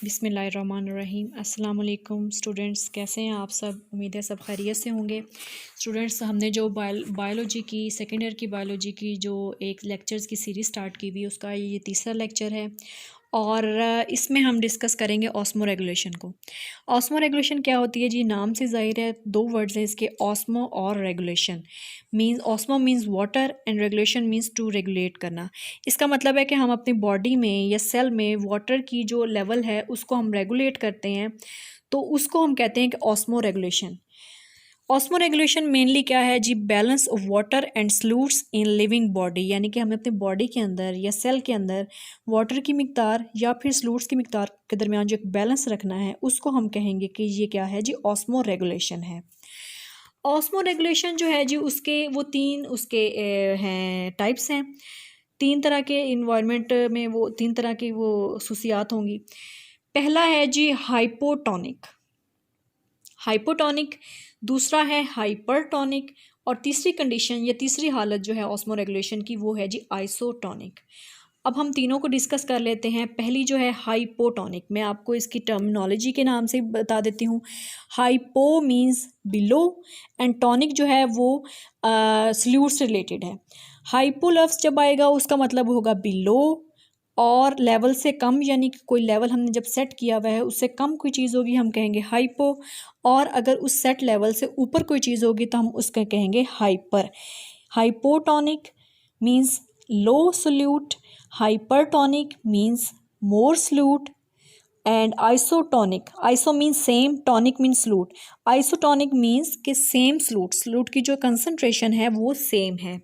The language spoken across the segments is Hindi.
बिस्मिल्लाहिर्रहमानिर्रहीम। अस्सलाम वालेकुम स्टूडेंट्स, कैसे हैं आप सब? उम्मीद है सब खैरियत से होंगे। स्टूडेंट्स, हमने जो बायोलॉजी की सेकेंड ईयर की बायोलॉजी की जो एक लेक्चर्स की सीरीज़ स्टार्ट की हुई, उसका ये तीसरा लेक्चर है और इसमें हम डिस्कस करेंगे ऑस्मो रेगुलेशन को। ऑस्मो रेगुलेशन क्या होती है जी? नाम से ज़ाहिर है, दो वर्ड्स हैं इसके, ऑस्मो और regulation. Means osmo means water and regulation means to regulate करना। इसका मतलब है कि हम अपनी बॉडी में या सेल में वाटर की जो लेवल है उसको हम रेगुलेट करते हैं, तो उसको हम कहते हैं कि osmoregulation. Osmoregulation mainly क्या है जी? Balance of water and solutes in living body, यानी कि हमें अपनी बॉडी के अंदर या सेल के अंदर वाटर की मिकदार या फिर सॉल्यूट्स की मिकदार के दरमियान जो एक बैलेंस रखना है, उसको हम कहेंगे कि ये क्या है जी? ऑस्मो रेगुलेशन है। ऑस्मो रेगुलेशन जो है जी, उसके वो तीन उसके हैं टाइप्स हैं। तीन तरह के इन्वायरमेंट में वो तीन तरह की वो खसूसियात होंगी। पहला है जी हाइपोटोनिक, हाइपोटोनिक। दूसरा है हाइपरटोनिक और तीसरी कंडीशन या तीसरी हालत जो है ऑस्मो रेगुलेशन की, वो है जी आइसोटोनिक। अब हम तीनों को डिस्कस कर लेते हैं। पहली जो है हाइपोटोनिक, मैं आपको इसकी टर्मिनोलॉजी के नाम से बता देती हूँ। Hypo means below and tonic जो है वो सल्यूट से रिलेटेड है। हाइपो लफ्ज़ जब आएगा उसका मतलब होगा बिलो, और लेवल से कम, यानी कि कोई लेवल हमने जब सेट किया हुआ है उससे कम कोई चीज़ होगी हम कहेंगे हाइपो, और अगर उस सेट लेवल से ऊपर कोई चीज़ होगी तो हम उसका कहेंगे hyper. Hypotonic means low solute, hypertonic means more solute, and isotonic, iso means same, tonic means solute. Isotonic means कि सेम सल्यूट, सल्यूट की जो कंसंट्रेशन है वो सेम है।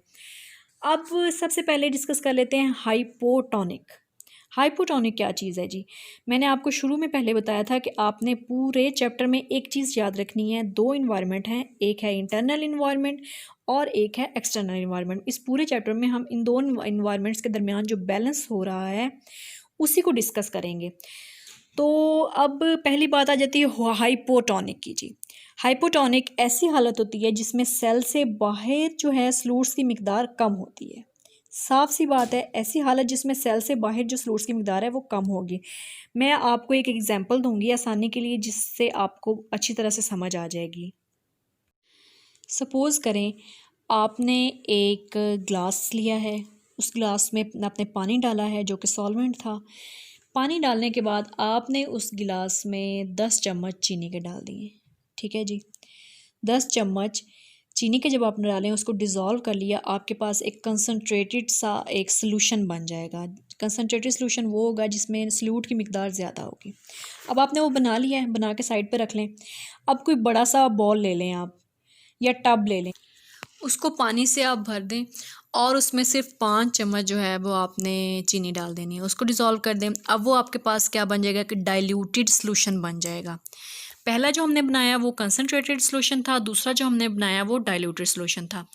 अब सबसे पहले डिस्कस कर लेते हैं हाइपोटोनिक। हाइपोटोनिक क्या चीज़ है जी? मैंने आपको शुरू में पहले बताया था कि आपने पूरे चैप्टर में एक चीज़ याद रखनी है, दो इन्वायरमेंट हैं, एक है इंटरनल इन्वायरमेंट और एक है एक्सटर्नल इन्वायरमेंट। इस पूरे चैप्टर में हम इन दो इन्वायरमेंट्स के दरमियान जो बैलेंस हो रहा है उसी को डिस्कस करेंगे। तो अब पहली बात आ जाती है हाइपोटोनिक की जी। हाइपोटोनिक ऐसी हालत होती है जिसमें सेल से बाहर जो है सल्यूट्स की मिकदार कम होती है। साफ सी बात है, ऐसी हालत जिसमें सेल से बाहर जो सल्यूट्स की मिकदार है वो कम होगी। मैं आपको एक एग्जांपल दूंगी आसानी के लिए, जिससे आपको अच्छी तरह से समझ आ जाएगी। सपोज़ करें आपने एक ग्लास लिया है, उस ग्लास में आपने पानी डाला है जो कि सॉल्वेंट था। पानी डालने के बाद आपने उस गिलास में 10 चम्मच चीनी के डाल दिए। ठीक है जी, 10 चम्मच चीनी के जब आपने डालें, उसको डिज़ोल्व कर लिया, आपके पास एक कंसनट्रेटेड सा एक सॉल्यूशन बन जाएगा। कंसनट्रेटेड सॉल्यूशन वो होगा जिसमें सल्यूट की मिकदार ज़्यादा होगी। अब आपने वो बना लिया है, बना के साइड पे रख लें। अब कोई बड़ा सा बॉल ले लें आप, या टब ले लें, उसको पानी से आप भर दें और उसमें सिर्फ 5 चम्मच जो है वो आपने चीनी डाल देनी है, उसको डिज़ोल्व कर दें। अब वो आपके पास क्या बन जाएगा कि डाइल्यूटेड सॉल्यूशन बन जाएगा। पहला जो हमने बनाया वो कंसनट्रेटेड सॉल्यूशन था, दूसरा जो हमने बनाया वो डाइल्यूटेड सॉल्यूशन था।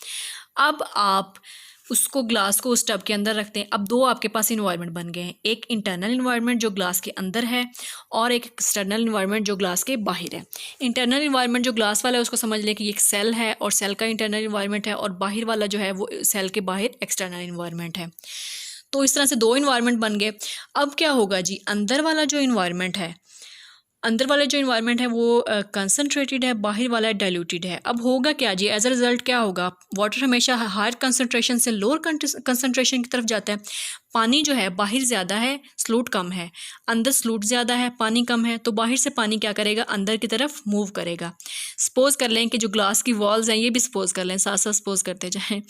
अब आप उसको ग्लास को उस टब के अंदर रखते हैं। अब दो आपके पास इन्वायरमेंट बन गए हैं, एक इंटरनल इन्वायरमेंट जो ग्लास के अंदर है और एक एक्सटर्नल इन्वायरमेंट जो ग्लास के बाहर है। इंटरनल इन्वायरमेंट जो ग्लास वाला है उसको समझ लें कि एक सेल है और सेल का इंटरनल इन्वायरमेंट है, और बाहर वाला जो है वो सेल के बाहर एक्सटर्नल इन्वायरमेंट है। तो इस तरह से दो इन्वायरमेंट बन गए। अब क्या होगा जी? अंदर वाला जो इन्वायरमेंट है, अंदर वाला जो इन्वायरमेंट है वो कंसनट्रेटेड है, बाहर वाला डाइल्यूटेड है। अब होगा क्या जी? एज अ रिज़ल्ट क्या होगा? वाटर हमेशा हायर कंसनट्रेशन से लोअर कंसनट्रेशन की तरफ जाता है। पानी जो है बाहर ज़्यादा है, सल्यूट कम है, अंदर सल्यूट ज़्यादा है, पानी कम है, तो बाहर से पानी क्या करेगा? अंदर की तरफ मूव करेगा। सपोज़ कर लें कि जो ग्लास की वॉल्स हैं, ये भी सपोज़ कर लें, साथ साथ सपोज़ करते जाएँ।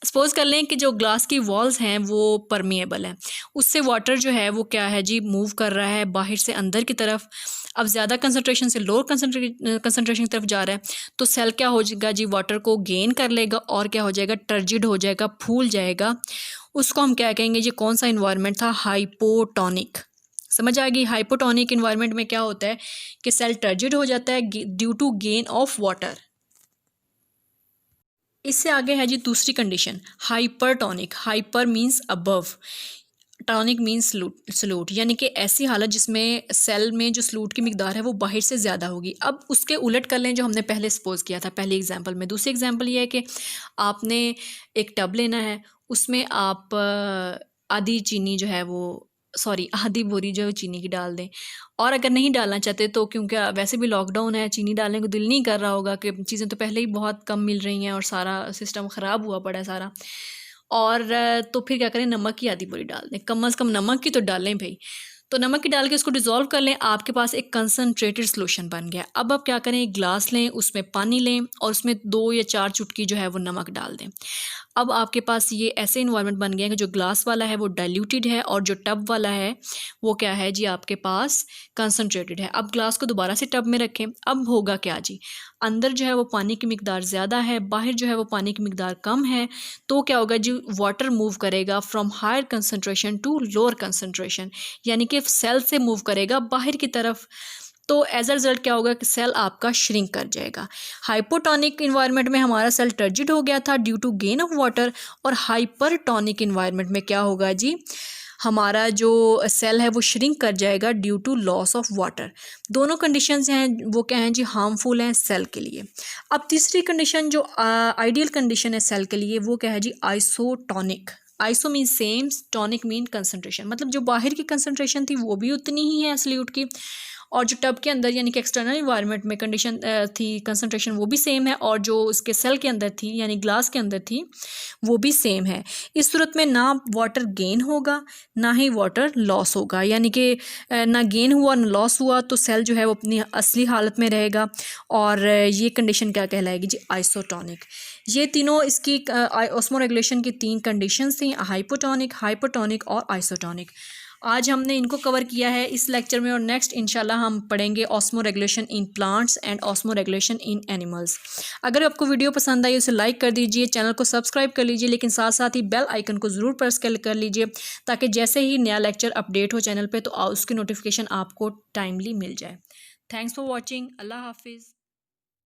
सपोज़ कर लें कि जो ग्लास की वॉल्स हैं वो परमिएबल है, उससे वाटर जो है वो क्या है जी? मूव कर रहा है बाहर से अंदर की तरफ। अब ज़्यादा कंसनट्रेशन से लोअर कंसनट्रेशन की तरफ जा रहा है, तो सेल क्या हो जाएगा जी? वाटर को गेन कर लेगा और क्या हो जाएगा? टर्जिड हो जाएगा, फूल जाएगा। उसको हम क्या कहेंगे जी? कौन सा इन्वायरमेंट था? हाइपोटोनिक। समझ आ गई? हाइपोटोनिक इन्वायरमेंट में क्या होता है कि सेल टर्जिड हो जाता है due to gain of water. इससे आगे है जी दूसरी condition, hypertonic. Hyper means above, tonic means solute, यानी कि ऐसी हालत जिसमें सेल में जो सल्यूट की मिकदार है वो बाहर से ज़्यादा होगी। अब उसके उलट कर लें जो हमने पहले सपोज किया था पहली एग्जांपल में। दूसरी एग्जांपल ये है कि आपने एक टब लेना है, उसमें आप आधी चीनी जो है वो सॉरी आधी बोरी जो है चीनी की डाल दें। और अगर नहीं डालना चाहते तो क्योंकि वैसे भी लॉकडाउन है, चीनी डालने को दिल नहीं कर रहा होगा कि चीज़ें तो पहले ही बहुत कम मिल रही हैं और सारा सिस्टम ख़राब हुआ पड़ा है सारा, और तो फिर क्या करें, नमक की आधी बोरी डाल दें, कम से कम नमक की तो डालें भाई। तो नमक की डाल के उसको डिज़ोल्व कर लें, आपके पास एक कंसनट्रेटेड सोल्यूशन बन गया। अब आप क्या करें, एक गिलास लें, उसमें पानी लें और उसमें 2 या 4 चुटकी जो है वो नमक डाल दें। अब आपके पास ये ऐसे इन्वायरमेंट बन गया है कि जो ग्लास वाला है वो डाइल्यूटेड है और जो टब वाला है वो क्या है जी, आपके पास कंसनट्रेटेड है। अब ग्लास को दोबारा से टब में रखें। अब होगा क्या जी, अंदर जो है वो पानी की मिकदार ज़्यादा है, बाहर जो है वो पानी की मिकदार कम है, तो क्या होगा जी, वाटर मूव करेगा from higher concentration to lower concentration, यानी कि सेल से मूव करेगा बाहर की तरफ। तो एज अ रिजल्ट क्या होगा कि सेल आपका श्रिंक कर जाएगा। हाइपोटोनिक इन्वायरमेंट में हमारा सेल टर्जिड हो गया था due to gain of water, और हाइपरटोनिक इन्वायरमेंट में क्या होगा जी, हमारा जो सेल है वो श्रिंक कर जाएगा due to loss of water. दोनों कंडीशंस हैं वो क्या हैं जी, हार्मफुल हैं सेल के लिए। अब तीसरी कंडीशन जो आइडियल कंडीशन है सेल के लिए वो क्या है जी, isotonic. Iso mean same, tonic mean concentration, मतलब जो बाहर की कंसनट्रेशन थी वो भी उतनी ही है एब्सोल्यूट की, और जो टब के अंदर यानी कि एक्सटर्नल इन्वायरमेंट में कंडीशन थी कंसनट्रेशन वो भी सेम है, और जो उसके सेल के अंदर थी यानी ग्लास के अंदर थी वो भी सेम है। इस सूरत में ना वाटर गेन होगा ना ही वाटर लॉस होगा, यानी कि ना गेन हुआ ना लॉस हुआ, तो सेल जो है वो अपनी असली हालत में रहेगा। और ये कंडीशन क्या कहलाएगी जी, आइसोटोनिक। ये तीनों इसकी ऑस्मोरेगुलेशन की 3 कंडीशंस थी, हाइपोटोनिक, हाइपरटोनिक और आइसोटोनिक। आज हमने इनको कवर किया है इस लेक्चर में, और नेक्स्ट इंशाल्लाह हम पढ़ेंगे osmo regulation in plants and osmo regulation in animals. अगर आपको वीडियो पसंद आई उसे लाइक कर दीजिए, चैनल को सब्सक्राइब कर लीजिए, लेकिन साथ साथ ही बेल आइकन को ज़रूर प्रेस कर लीजिए ताकि जैसे ही नया लेक्चर अपडेट हो चैनल पर तो उसकी नोटिफिकेशन आपको टाइमली मिल जाए। Thanks for watching. अल्लाह हाफिज़।